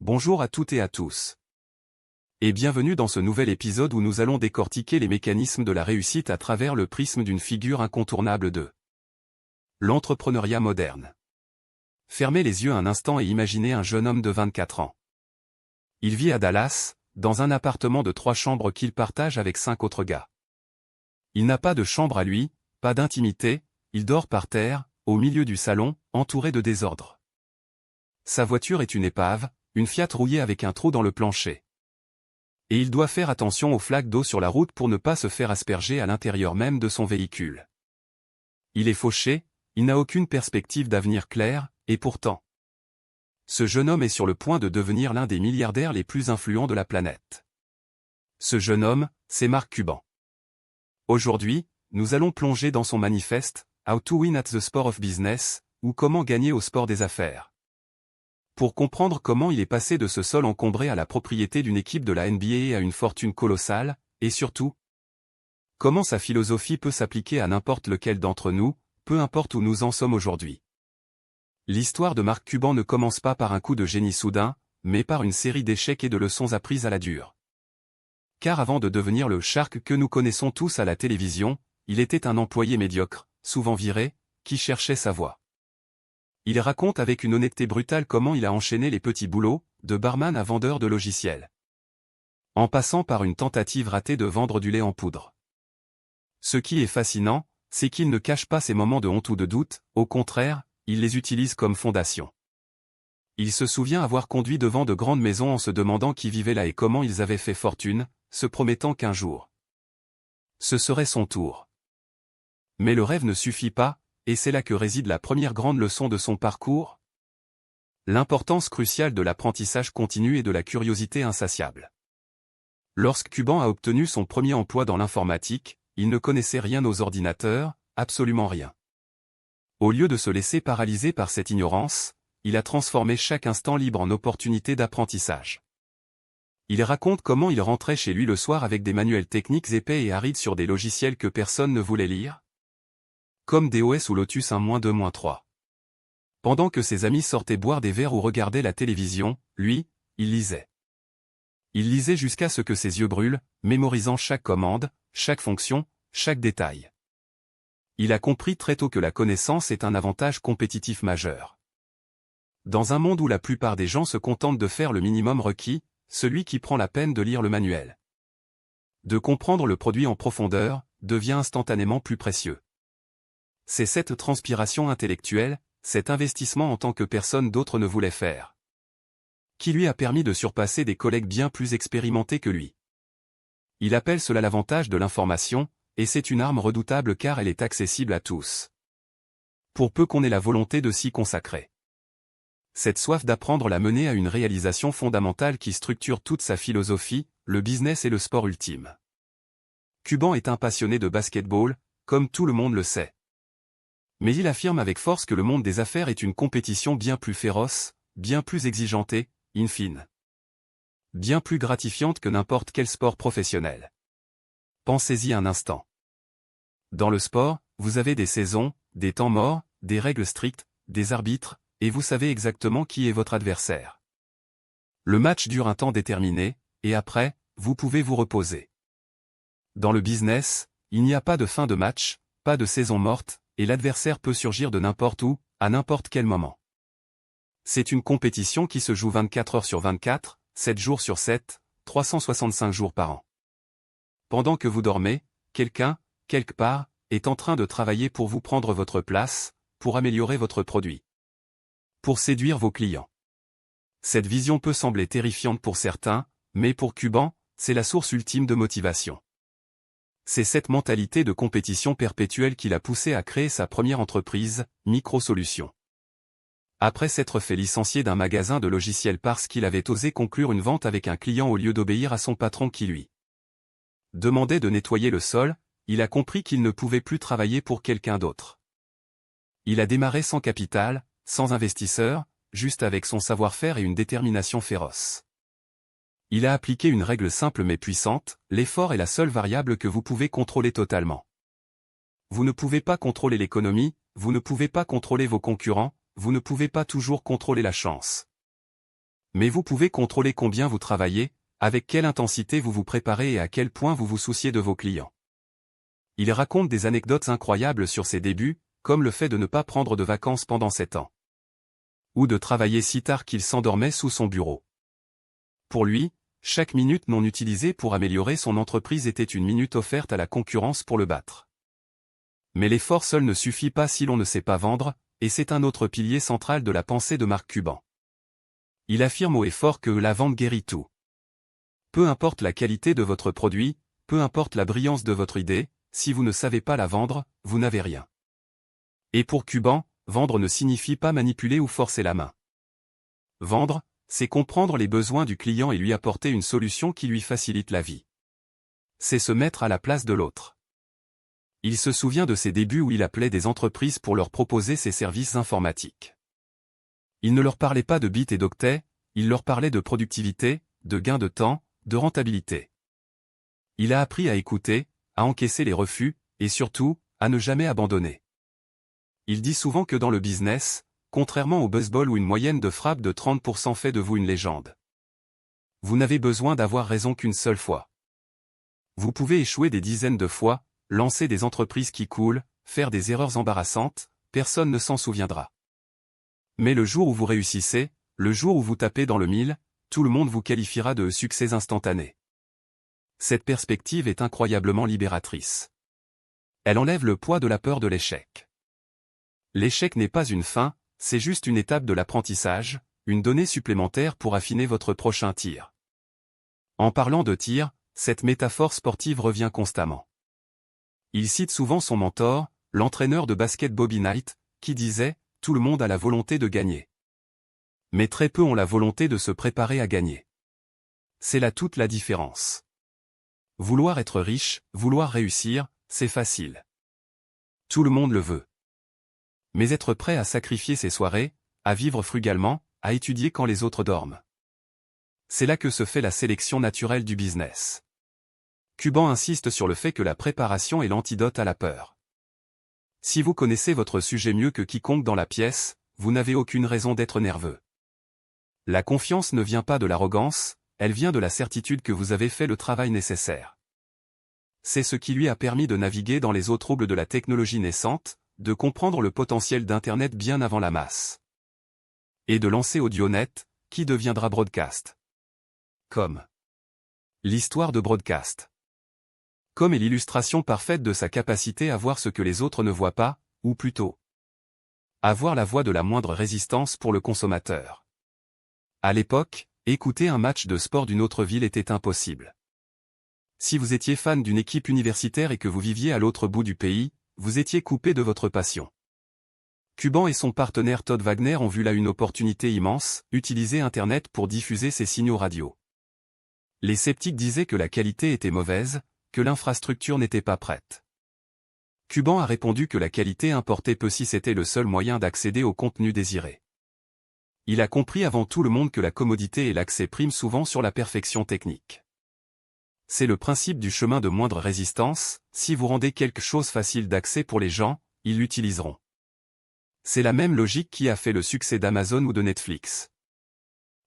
Bonjour à toutes et à tous. Et bienvenue dans ce nouvel épisode où nous allons décortiquer les mécanismes de la réussite à travers le prisme d'une figure incontournable de l'entrepreneuriat moderne. Fermez les yeux un instant et imaginez un jeune homme de 24 ans. Il vit à Dallas, dans un appartement de 3 chambres qu'il partage avec 5 autres gars. Il n'a pas de chambre à lui, pas d'intimité, il dort par terre, au milieu du salon, entouré de désordre. Sa voiture est une épave, une Fiat rouillée avec un trou dans le plancher. Et il doit faire attention aux flaques d'eau sur la route pour ne pas se faire asperger à l'intérieur même de son véhicule. Il est fauché, il n'a aucune perspective d'avenir clair, et pourtant, ce jeune homme est sur le point de devenir l'un des milliardaires les plus influents de la planète. Ce jeune homme, c'est Mark Cuban. Aujourd'hui, nous allons plonger dans son manifeste, How to Win at the Sport of Business, ou Comment gagner au sport des affaires. Pour comprendre comment il est passé de ce sol encombré à la propriété d'une équipe de la NBA et à une fortune colossale, et surtout, comment sa philosophie peut s'appliquer à n'importe lequel d'entre nous, peu importe où nous en sommes aujourd'hui. L'histoire de Mark Cuban ne commence pas par un coup de génie soudain, mais par une série d'échecs et de leçons apprises à la dure. Car avant de devenir le Shark que nous connaissons tous à la télévision, il était un employé médiocre, souvent viré, qui cherchait sa voie. Il raconte avec une honnêteté brutale comment il a enchaîné les petits boulots, de barman à vendeur de logiciels, en passant par une tentative ratée de vendre du lait en poudre. Ce qui est fascinant, c'est qu'il ne cache pas ses moments de honte ou de doute, au contraire, il les utilise comme fondation. Il se souvient avoir conduit devant de grandes maisons en se demandant qui vivait là et comment ils avaient fait fortune, se promettant qu'un jour, ce serait son tour. Mais le rêve ne suffit pas, et c'est là que réside la première grande leçon de son parcours. L'importance cruciale de l'apprentissage continu et de la curiosité insatiable. Lorsque Cuban a obtenu son premier emploi dans l'informatique, il ne connaissait rien aux ordinateurs, absolument rien. Au lieu de se laisser paralyser par cette ignorance, il a transformé chaque instant libre en opportunité d'apprentissage. Il raconte comment il rentrait chez lui le soir avec des manuels techniques épais et arides sur des logiciels que personne ne voulait lire, comme DOS ou Lotus 1-2-3. Pendant que ses amis sortaient boire des verres ou regardaient la télévision, lui, il lisait. Il lisait jusqu'à ce que ses yeux brûlent, mémorisant chaque commande, chaque fonction, chaque détail. Il a compris très tôt que la connaissance est un avantage compétitif majeur. Dans un monde où la plupart des gens se contentent de faire le minimum requis, celui qui prend la peine de lire le manuel, de comprendre le produit en profondeur, devient instantanément plus précieux. C'est cette transpiration intellectuelle, cet investissement en tant que personne d'autre ne voulait faire, qui lui a permis de surpasser des collègues bien plus expérimentés que lui. Il appelle cela l'avantage de l'information, et c'est une arme redoutable car elle est accessible à tous, pour peu qu'on ait la volonté de s'y consacrer. Cette soif d'apprendre l'a mené à une réalisation fondamentale qui structure toute sa philosophie, le business et le sport ultime. Cuban est un passionné de basketball, comme tout le monde le sait. Mais il affirme avec force que le monde des affaires est une compétition bien plus féroce, bien plus exigeante et, in fine, bien plus gratifiante que n'importe quel sport professionnel. Pensez-y un instant. Dans le sport, vous avez des saisons, des temps morts, des règles strictes, des arbitres, et vous savez exactement qui est votre adversaire. Le match dure un temps déterminé, et après, vous pouvez vous reposer. Dans le business, il n'y a pas de fin de match, pas de saison morte, et l'adversaire peut surgir de n'importe où, à n'importe quel moment. C'est une compétition qui se joue 24 heures sur 24, 7 jours sur 7, 365 jours par an. Pendant que vous dormez, quelqu'un, quelque part, est en train de travailler pour vous prendre votre place, pour améliorer votre produit, pour séduire vos clients. Cette vision peut sembler terrifiante pour certains, mais pour Cuban, c'est la source ultime de motivation. C'est cette mentalité de compétition perpétuelle qui l'a poussé à créer sa première entreprise, Microsolutions. Après s'être fait licencier d'un magasin de logiciels parce qu'il avait osé conclure une vente avec un client au lieu d'obéir à son patron qui lui demandait de nettoyer le sol, il a compris qu'il ne pouvait plus travailler pour quelqu'un d'autre. Il a démarré sans capital, sans investisseur, juste avec son savoir-faire et une détermination féroce. Il a appliqué une règle simple mais puissante, l'effort est la seule variable que vous pouvez contrôler totalement. Vous ne pouvez pas contrôler l'économie, vous ne pouvez pas contrôler vos concurrents, vous ne pouvez pas toujours contrôler la chance. Mais vous pouvez contrôler combien vous travaillez, avec quelle intensité vous vous préparez et à quel point vous vous souciez de vos clients. Il raconte des anecdotes incroyables sur ses débuts, comme le fait de ne pas prendre de vacances pendant 7 ans. Ou de travailler si tard qu'il s'endormait sous son bureau. Pour lui, chaque minute non utilisée pour améliorer son entreprise était une minute offerte à la concurrence pour le battre. Mais l'effort seul ne suffit pas si l'on ne sait pas vendre, et c'est un autre pilier central de la pensée de Mark Cuban. Il affirme haut et fort que la vente guérit tout. Peu importe la qualité de votre produit, peu importe la brillance de votre idée, si vous ne savez pas la vendre, vous n'avez rien. Et pour Cuban, vendre ne signifie pas manipuler ou forcer la main. Vendre, c'est comprendre les besoins du client et lui apporter une solution qui lui facilite la vie. C'est se mettre à la place de l'autre. Il se souvient de ses débuts où il appelait des entreprises pour leur proposer ses services informatiques. Il ne leur parlait pas de bits et d'octets, il leur parlait de productivité, de gain de temps, de rentabilité. Il a appris à écouter, à encaisser les refus, et surtout, à ne jamais abandonner. Il dit souvent que dans le business, contrairement au baseball où une moyenne de frappe de 30% fait de vous une légende. Vous n'avez besoin d'avoir raison qu'une seule fois. Vous pouvez échouer des dizaines de fois, lancer des entreprises qui coulent, faire des erreurs embarrassantes, personne ne s'en souviendra. Mais le jour où vous réussissez, le jour où vous tapez dans le mille, tout le monde vous qualifiera de succès instantané. Cette perspective est incroyablement libératrice. Elle enlève le poids de la peur de l'échec. L'échec n'est pas une fin, c'est juste une étape de l'apprentissage, une donnée supplémentaire pour affiner votre prochain tir. En parlant de tir, cette métaphore sportive revient constamment. Il cite souvent son mentor, l'entraîneur de basket Bobby Knight, qui disait « Tout le monde a la volonté de gagner. Mais très peu ont la volonté de se préparer à gagner. » C'est là toute la différence. Vouloir être riche, vouloir réussir, c'est facile. Tout le monde le veut. Mais être prêt à sacrifier ses soirées, à vivre frugalement, à étudier quand les autres dorment. C'est là que se fait la sélection naturelle du business. Cuban insiste sur le fait que la préparation est l'antidote à la peur. Si vous connaissez votre sujet mieux que quiconque dans la pièce, vous n'avez aucune raison d'être nerveux. La confiance ne vient pas de l'arrogance, elle vient de la certitude que vous avez fait le travail nécessaire. C'est ce qui lui a permis de naviguer dans les eaux troubles de la technologie naissante, de comprendre le potentiel d'Internet bien avant la masse. Et de lancer AudioNet, qui deviendra Broadcast. Com. L'histoire de Broadcast. Com est l'illustration parfaite de sa capacité à voir ce que les autres ne voient pas, ou plutôt, à voir la voie de la moindre résistance pour le consommateur. À l'époque, écouter un match de sport d'une autre ville était impossible. Si vous étiez fan d'une équipe universitaire et que vous viviez à l'autre bout du pays, vous étiez coupé de votre passion. Cuban et son partenaire Todd Wagner ont vu là une opportunité immense, utiliser Internet pour diffuser ses signaux radio. Les sceptiques disaient que la qualité était mauvaise, que l'infrastructure n'était pas prête. Cuban a répondu que la qualité importait peu si c'était le seul moyen d'accéder au contenu désiré. Il a compris avant tout le monde que la commodité et l'accès priment souvent sur la perfection technique. C'est le principe du chemin de moindre résistance, si vous rendez quelque chose facile d'accès pour les gens, ils l'utiliseront. C'est la même logique qui a fait le succès d'Amazon ou de Netflix.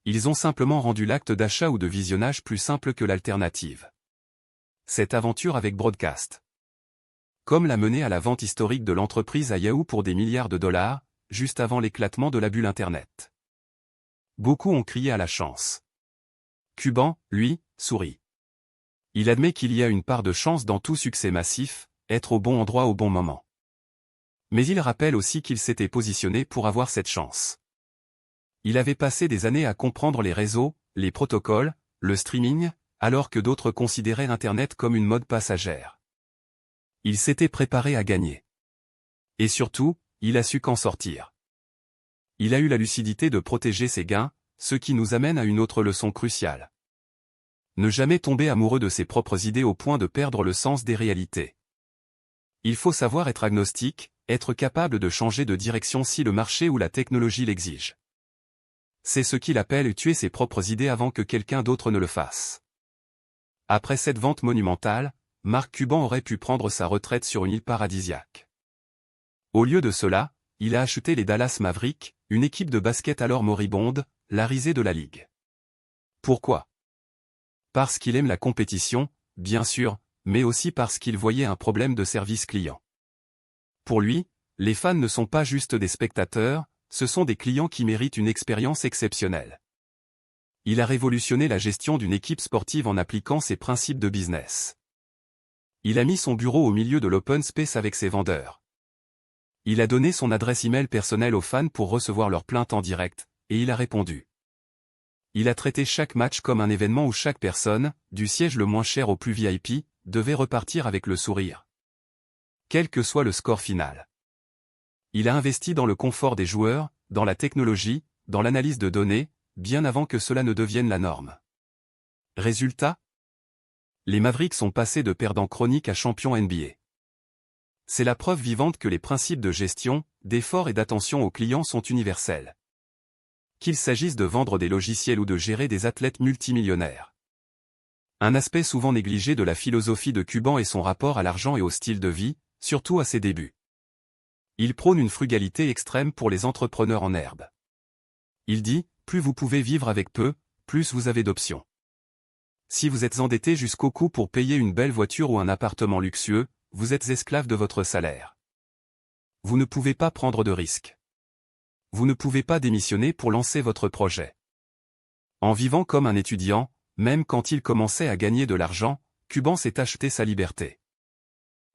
Ils ont simplement rendu l'acte d'achat ou de visionnage plus simple que l'alternative. Cette aventure avec Broadcast. Com l'a mené à la vente historique de l'entreprise à Yahoo pour des milliards de dollars, juste avant l'éclatement de la bulle Internet. Beaucoup ont crié à la chance. Cuban, lui, sourit. Il admet qu'il y a une part de chance dans tout succès massif, être au bon endroit au bon moment. Mais il rappelle aussi qu'il s'était positionné pour avoir cette chance. Il avait passé des années à comprendre les réseaux, les protocoles, le streaming, alors que d'autres considéraient Internet comme une mode passagère. Il s'était préparé à gagner. Et surtout, il a su qu'en sortir. Il a eu la lucidité de protéger ses gains, ce qui nous amène à une autre leçon cruciale. Ne jamais tomber amoureux de ses propres idées au point de perdre le sens des réalités. Il faut savoir être agnostique, être capable de changer de direction si le marché ou la technologie l'exige. C'est ce qu'il appelle tuer ses propres idées avant que quelqu'un d'autre ne le fasse. Après cette vente monumentale, Mark Cuban aurait pu prendre sa retraite sur une île paradisiaque. Au lieu de cela, il a acheté les Dallas Mavericks, une équipe de basket alors moribonde, la risée de la ligue. Pourquoi? Parce qu'il aime la compétition, bien sûr, mais aussi parce qu'il voyait un problème de service client. Pour lui, les fans ne sont pas juste des spectateurs, ce sont des clients qui méritent une expérience exceptionnelle. Il a révolutionné la gestion d'une équipe sportive en appliquant ses principes de business. Il a mis son bureau au milieu de l'open space avec ses vendeurs. Il a donné son adresse email personnelle aux fans pour recevoir leurs plaintes en direct, et il a répondu. Il a traité chaque match comme un événement où chaque personne, du siège le moins cher au plus VIP, devait repartir avec le sourire. Quel que soit le score final. Il a investi dans le confort des joueurs, dans la technologie, dans l'analyse de données, bien avant que cela ne devienne la norme. Résultat? Les Mavericks sont passés de perdants chroniques à champions NBA. C'est la preuve vivante que les principes de gestion, d'effort et d'attention aux clients sont universels. Qu'il s'agisse de vendre des logiciels ou de gérer des athlètes multimillionnaires. Un aspect souvent négligé de la philosophie de Cuban est son rapport à l'argent et au style de vie, surtout à ses débuts. Il prône une frugalité extrême pour les entrepreneurs en herbe. Il dit, plus vous pouvez vivre avec peu, plus vous avez d'options. Si vous êtes endetté jusqu'au cou pour payer une belle voiture ou un appartement luxueux, vous êtes esclave de votre salaire. Vous ne pouvez pas prendre de risques. Vous ne pouvez pas démissionner pour lancer votre projet. En vivant comme un étudiant, même quand il commençait à gagner de l'argent, Cuban s'est acheté sa liberté.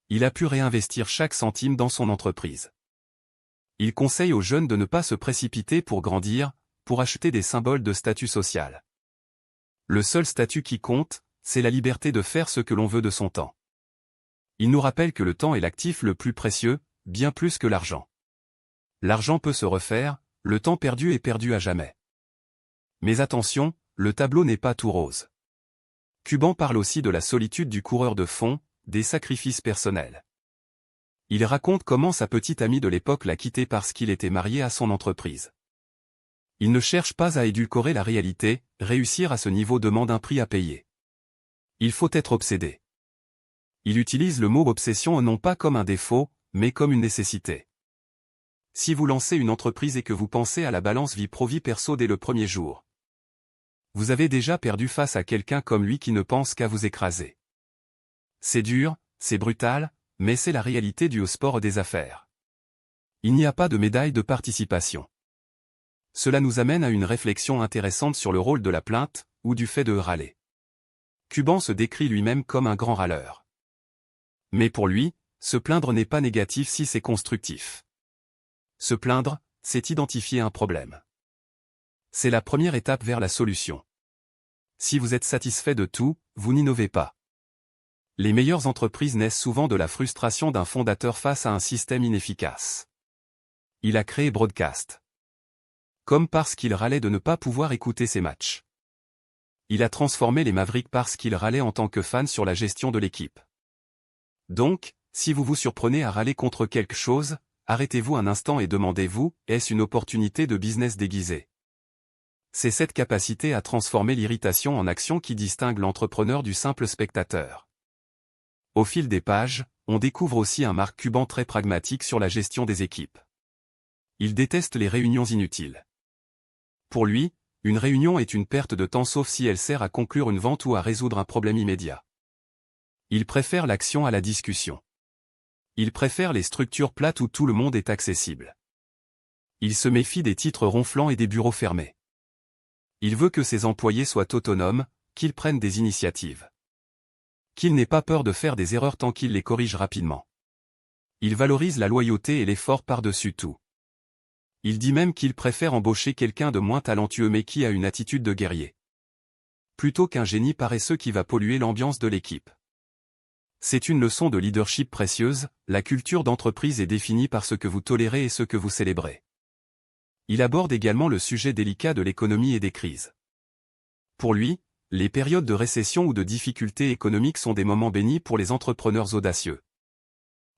Il a pu réinvestir chaque centime dans son entreprise. Il conseille aux jeunes de ne pas se précipiter pour grandir, pour acheter des symboles de statut social. Le seul statut qui compte, c'est la liberté de faire ce que l'on veut de son temps. Il nous rappelle que le temps est l'actif le plus précieux, bien plus que l'argent. L'argent peut se refaire, le temps perdu est perdu à jamais. Mais attention, le tableau n'est pas tout rose. Cuban parle aussi de la solitude du coureur de fond, des sacrifices personnels. Il raconte comment sa petite amie de l'époque l'a quitté parce qu'il était marié à son entreprise. Il ne cherche pas à édulcorer la réalité, réussir à ce niveau demande un prix à payer. Il faut être obsédé. Il utilise le mot obsession non pas comme un défaut, mais comme une nécessité. Si vous lancez une entreprise et que vous pensez à la balance vie pro-vie perso dès le premier jour, vous avez déjà perdu face à quelqu'un comme lui qui ne pense qu'à vous écraser. C'est dur, c'est brutal, mais c'est la réalité du sport des affaires. Il n'y a pas de médaille de participation. Cela nous amène à une réflexion intéressante sur le rôle de la plainte, ou du fait de râler. Cuban se décrit lui-même comme un grand râleur. Mais pour lui, se plaindre n'est pas négatif si c'est constructif. Se plaindre, c'est identifier un problème. C'est la première étape vers la solution. Si vous êtes satisfait de tout, vous n'innovez pas. Les meilleures entreprises naissent souvent de la frustration d'un fondateur face à un système inefficace. Il a créé Broadcast. Comme parce qu'il râlait de ne pas pouvoir écouter ses matchs. Il a transformé les Mavericks parce qu'il râlait en tant que fan sur la gestion de l'équipe. Donc, si vous vous surprenez à râler contre quelque chose, arrêtez-vous un instant et demandez-vous, est-ce une opportunité de business déguisée? C'est cette capacité à transformer l'irritation en action qui distingue l'entrepreneur du simple spectateur. Au fil des pages, on découvre aussi un Marc Cuban très pragmatique sur la gestion des équipes. Il déteste les réunions inutiles. Pour lui, une réunion est une perte de temps sauf si elle sert à conclure une vente ou à résoudre un problème immédiat. Il préfère l'action à la discussion. Il préfère les structures plates où tout le monde est accessible. Il se méfie des titres ronflants et des bureaux fermés. Il veut que ses employés soient autonomes, qu'ils prennent des initiatives. Qu'il n'ait pas peur de faire des erreurs tant qu'il les corrige rapidement. Il valorise la loyauté et l'effort par-dessus tout. Il dit même qu'il préfère embaucher quelqu'un de moins talentueux mais qui a une attitude de guerrier. Plutôt qu'un génie paresseux qui va polluer l'ambiance de l'équipe. C'est une leçon de leadership précieuse, la culture d'entreprise est définie par ce que vous tolérez et ce que vous célébrez. Il aborde également le sujet délicat de l'économie et des crises. Pour lui, les périodes de récession ou de difficultés économiques sont des moments bénis pour les entrepreneurs audacieux.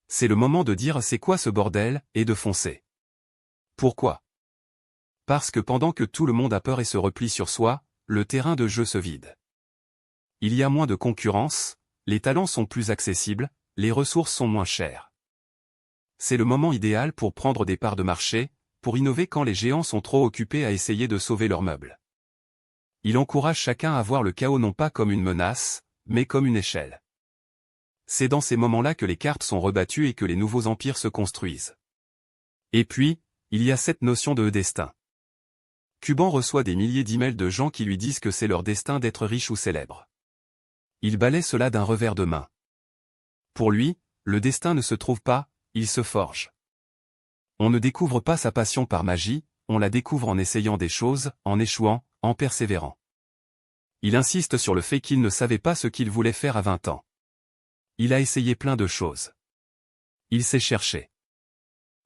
C'est le moment de dire c'est quoi ce bordel, et de foncer. Pourquoi? Parce que pendant que tout le monde a peur et se replie sur soi, le terrain de jeu se vide. Il y a moins de concurrence, les talents sont plus accessibles, les ressources sont moins chères. C'est le moment idéal pour prendre des parts de marché, pour innover quand les géants sont trop occupés à essayer de sauver leurs meubles. Il encourage chacun à voir le chaos non pas comme une menace, mais comme une échelle. C'est dans ces moments-là que les cartes sont rebattues et que les nouveaux empires se construisent. Et puis, il y a cette notion de destin. Cuban reçoit des milliers d'emails de gens qui lui disent que c'est leur destin d'être riche ou célèbre. Il balaie cela d'un revers de main. Pour lui, le destin ne se trouve pas, il se forge. On ne découvre pas sa passion par magie, on la découvre en essayant des choses, en échouant, en persévérant. Il insiste sur le fait qu'il ne savait pas ce qu'il voulait faire à 20 ans. Il a essayé plein de choses. Il s'est cherché.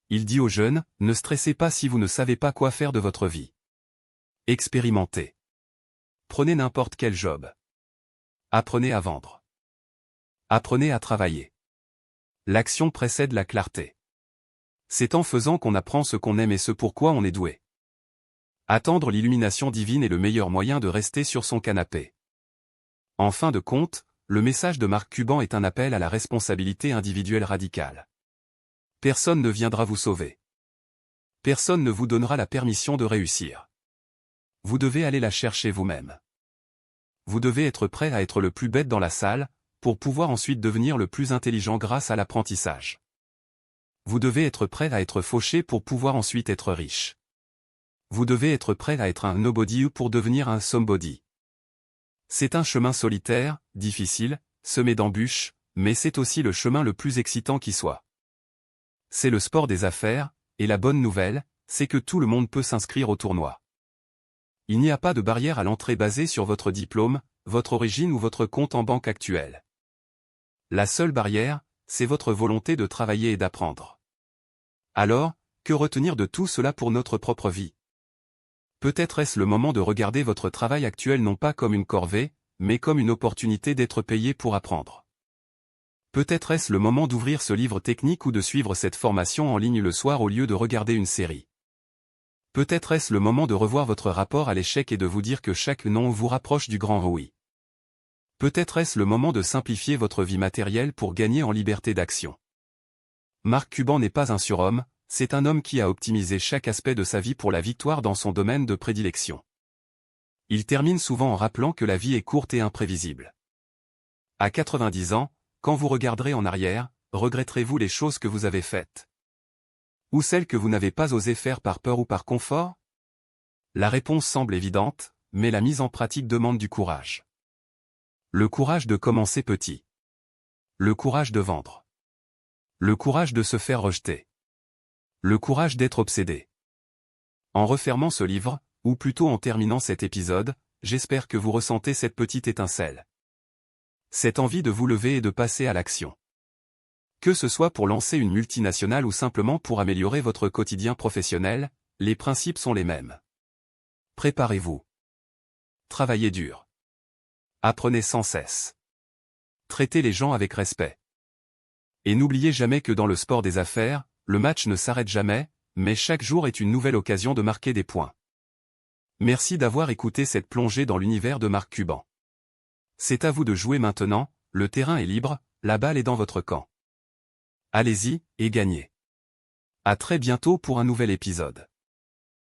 Il dit aux jeunes, ne stressez pas si vous ne savez pas quoi faire de votre vie. Expérimentez. Prenez n'importe quel job. Apprenez à vendre. Apprenez à travailler. L'action précède la clarté. C'est en faisant qu'on apprend ce qu'on aime et ce pourquoi on est doué. Attendre l'illumination divine est le meilleur moyen de rester sur son canapé. En fin de compte, le message de Mark Cuban est un appel à la responsabilité individuelle radicale. Personne ne viendra vous sauver. Personne ne vous donnera la permission de réussir. Vous devez aller la chercher vous-même. Vous devez être prêt à être le plus bête dans la salle, pour pouvoir ensuite devenir le plus intelligent grâce à l'apprentissage. Vous devez être prêt à être fauché pour pouvoir ensuite être riche. Vous devez être prêt à être un nobody pour devenir un somebody. C'est un chemin solitaire, difficile, semé d'embûches, mais c'est aussi le chemin le plus excitant qui soit. C'est le sport des affaires, et la bonne nouvelle, c'est que tout le monde peut s'inscrire au tournoi. Il n'y a pas de barrière à l'entrée basée sur votre diplôme, votre origine ou votre compte en banque actuel. La seule barrière, c'est votre volonté de travailler et d'apprendre. Alors, que retenir de tout cela pour notre propre vie? Peut-être est-ce le moment de regarder votre travail actuel non pas comme une corvée, mais comme une opportunité d'être payé pour apprendre. Peut-être est-ce le moment d'ouvrir ce livre technique ou de suivre cette formation en ligne le soir au lieu de regarder une série. Peut-être est-ce le moment de revoir votre rapport à l'échec et de vous dire que chaque non vous rapproche du grand oui. Peut-être est-ce le moment de simplifier votre vie matérielle pour gagner en liberté d'action. Mark Cuban n'est pas un surhomme, c'est un homme qui a optimisé chaque aspect de sa vie pour la victoire dans son domaine de prédilection. Il termine souvent en rappelant que la vie est courte et imprévisible. À 90 ans, quand vous regarderez en arrière, regretterez-vous les choses que vous avez faites? Ou celles que vous n'avez pas osé faire par peur ou par confort? La réponse semble évidente, mais la mise en pratique demande du courage. Le courage de commencer petit. Le courage de vendre. Le courage de se faire rejeter. Le courage d'être obsédé. En refermant ce livre, ou plutôt en terminant cet épisode, j'espère que vous ressentez cette petite étincelle. Cette envie de vous lever et de passer à l'action. Que ce soit pour lancer une multinationale ou simplement pour améliorer votre quotidien professionnel, les principes sont les mêmes. Préparez-vous. Travaillez dur. Apprenez sans cesse. Traitez les gens avec respect. Et n'oubliez jamais que dans le sport des affaires, le match ne s'arrête jamais, mais chaque jour est une nouvelle occasion de marquer des points. Merci d'avoir écouté cette plongée dans l'univers de Mark Cuban. C'est à vous de jouer maintenant, le terrain est libre, la balle est dans votre camp. Allez-y, et gagnez. À très bientôt pour un nouvel épisode.